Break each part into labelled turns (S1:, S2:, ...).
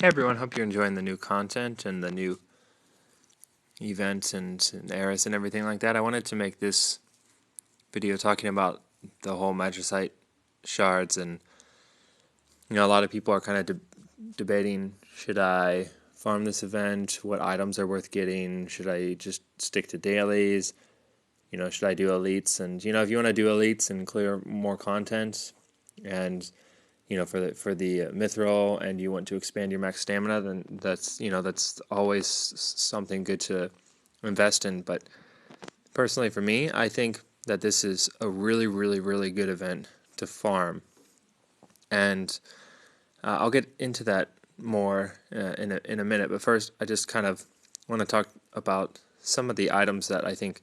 S1: Hey everyone, hope you're enjoying the new content and the new events and eras and everything like that. I wanted to make this video talking about the whole magicite shards, and a lot of people are kind of debating, should I farm this event, what items are worth getting, should I just stick to dailies, should I do elites? And if you want to do elites and clear more content and for the mithril, and you want to expand your max stamina, then that's always something good to invest in. But personally, for me, I think that this is a really, really, really good event to farm, and I'll get into that more in a minute. But first, I just kind of want to talk about some of the items that I think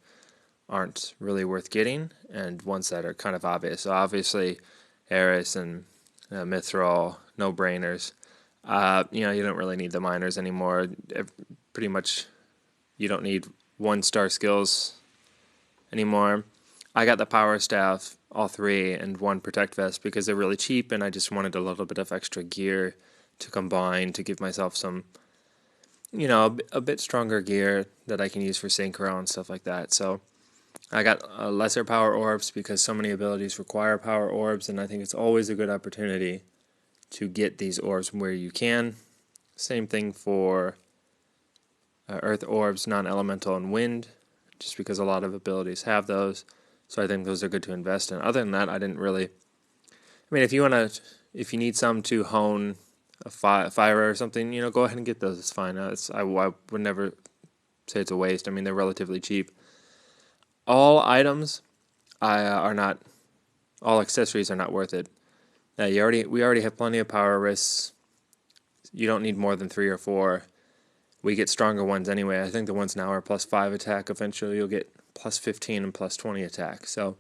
S1: aren't really worth getting, and ones that are kind of obvious. So obviously, Eris and mithril, no-brainers. You don't really need the miners anymore. Pretty much, you don't need 1-star skills anymore. I got the power staff, all 3, and 1 protect vest because they're really cheap, and I just wanted a little bit of extra gear to combine to give myself some, a bit stronger gear that I can use for synchro and stuff like that. So I got lesser power orbs because so many abilities require power orbs, and I think it's always a good opportunity to get these orbs where you can. Same thing for earth orbs, non-elemental, and wind, just because a lot of abilities have those. So I think those are good to invest in. Other than that, I didn't really. I mean, if you need some to hone a fire or something, go ahead and get those. It's fine. I would never say it's a waste. I mean, they're relatively cheap. All items are not. All accessories are not worth it. We already have plenty of power risks. You don't need more than 3 or 4. We get stronger ones anyway. I think the ones now are +5 attack. Eventually, you'll get +15 and +20 attack. So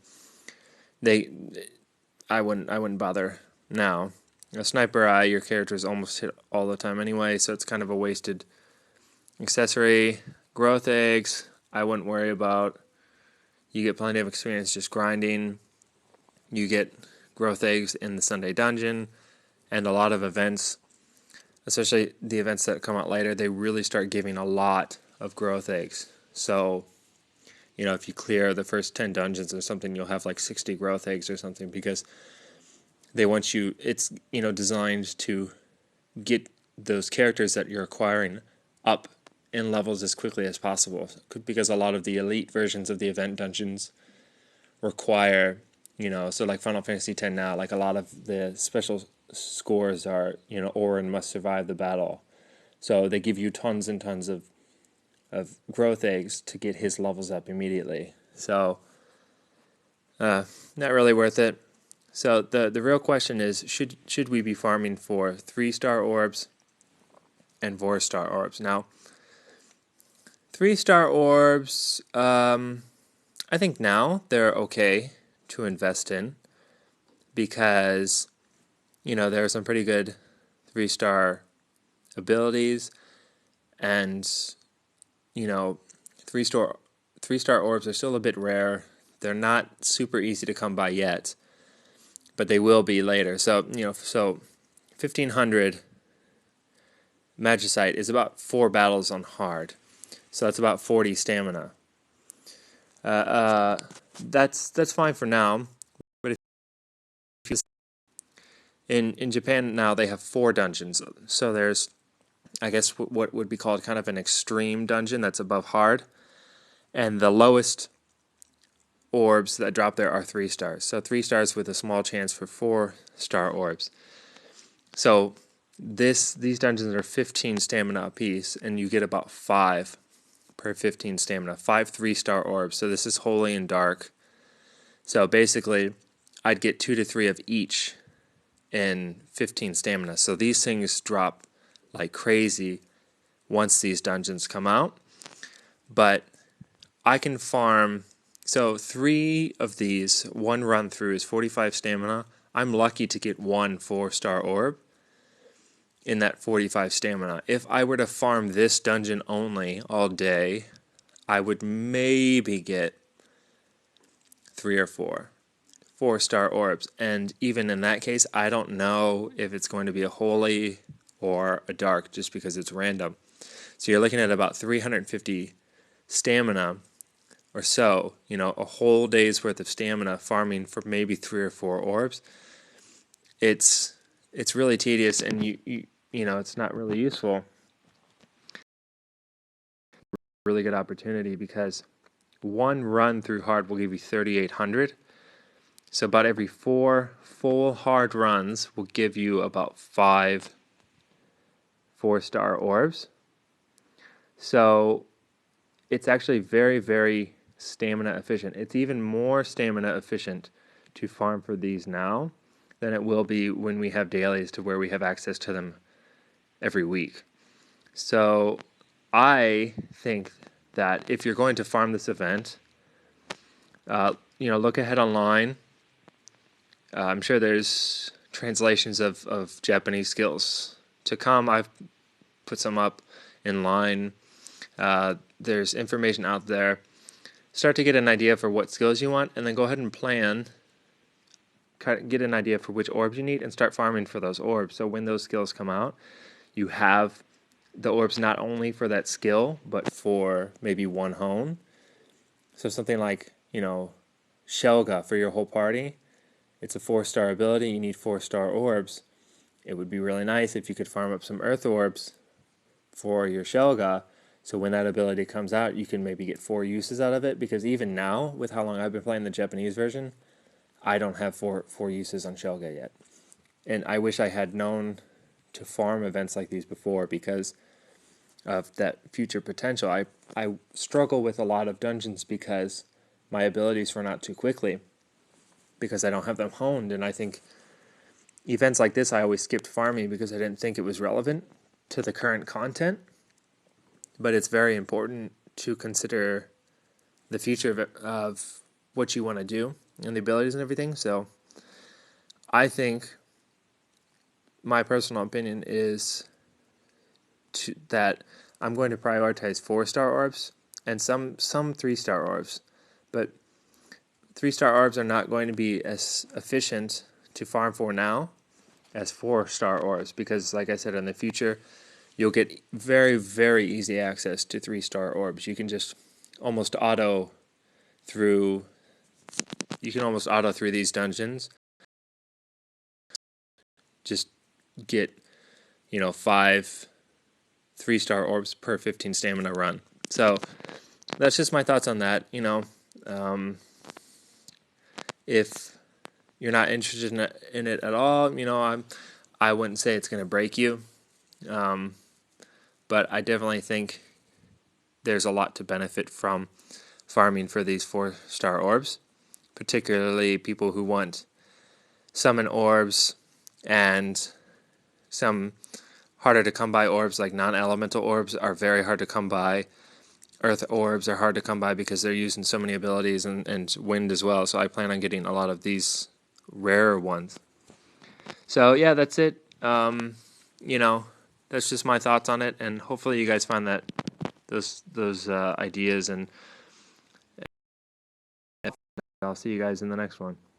S1: I wouldn't bother now. A sniper eye, your character's almost hit all the time anyway, so it's kind of a wasted accessory. Growth eggs, I wouldn't worry about. You get plenty of experience just grinding. You get growth eggs in the Sunday dungeon, and a lot of events, especially the events that come out later, they really start giving a lot of growth eggs. So, if you clear the first 10 dungeons or something, you'll have like 60 growth eggs or something, because they want you, it's, designed to get those characters that you're acquiring up in levels as quickly as possible, because a lot of the elite versions of the event dungeons require, so like Final Fantasy X now, like a lot of the special scores are, Orin must survive the battle. So they give you tons and tons of growth eggs to get his levels up immediately. So, not really worth it. So the real question is, should we be farming for 3-star orbs and 4-star orbs? Now, 3-star orbs, I think now they're okay to invest in, because there are some pretty good 3-star abilities, and 3-star orbs are still a bit rare. They're not super easy to come by yet, but they will be later. So 1500 magicite is about 4 battles on hard, so that's about 40 stamina. That's fine for now. But if in Japan now, they have 4 dungeons. So there's, I guess, what would be called kind of an extreme dungeon that's above hard, and the lowest orbs that drop there are 3 stars. So 3 stars with a small chance for 4-star orbs. So these dungeons are 15 stamina apiece, and you get about 5 per 15 stamina. 5 3-star orbs. So this is holy and dark. So basically, I'd get 2 to 3 of each in 15 stamina. So these things drop like crazy once these dungeons come out. But I can farm. So 3 of these, 1 run through is 45 stamina. I'm lucky to get 1 4-star orb in that 45 stamina. If I were to farm this dungeon only all day, I would maybe get 3 or 4 4-star orbs. And even in that case, I don't know if it's going to be a holy or a dark just because it's random. So you're looking at about 350 stamina or so, a whole day's worth of stamina farming for maybe 3 or 4 orbs. It's really tedious, and it's not really useful. Really good opportunity because one run through hard will give you 3,800. So about every 4 full hard runs will give you about 5 4-star orbs. So it's actually very, very stamina efficient. It's even more stamina efficient to farm for these now than it will be when we have dailies, to where we have access to them every week. So I think that if you're going to farm this event, look ahead online. I'm sure there's translations of Japanese skills to come. I've put some up in line. There's information out there. Start to get an idea for what skills you want, and then go ahead and plan. Get an idea for which orbs you need, and start farming for those orbs. So when those skills come out, you have the orbs not only for that skill, but for maybe one hone. So something like, Shelga for your whole party. It's a 4-star ability. You need 4-star orbs. It would be really nice if you could farm up some earth orbs for your Shelga. So when that ability comes out, you can maybe get 4 uses out of it. Because even now, with how long I've been playing the Japanese version, I don't have four uses on Shelga yet. And I wish I had known to farm events like these before, because of that future potential. I struggle with a lot of dungeons because my abilities run out too quickly, because I don't have them honed. And I think events like this, I always skipped farming because I didn't think it was relevant to the current content. But it's very important to consider the future of what you want to do and the abilities and everything. So I think my personal opinion is that I'm going to prioritize 4-star orbs and some 3-star orbs. But 3-star orbs are not going to be as efficient to farm for now as 4-star orbs, because like I said, in the future you'll get very, very easy access to 3-star orbs. You can just almost auto through these dungeons. Just get 5 3-star orbs per 15 stamina run. So that's just my thoughts on that. If you're not interested in it at all, I wouldn't say it's going to break you. But I definitely think there's a lot to benefit from farming for these 4-star orbs, particularly people who want summon orbs and some harder to come by orbs, like non-elemental orbs are very hard to come by. Earth orbs are hard to come by because they're using so many abilities, and wind as well. So I plan on getting a lot of these rarer ones. So yeah, that's it. That's just my thoughts on it, and hopefully you guys find that those ideas, and I'll see you guys in the next one.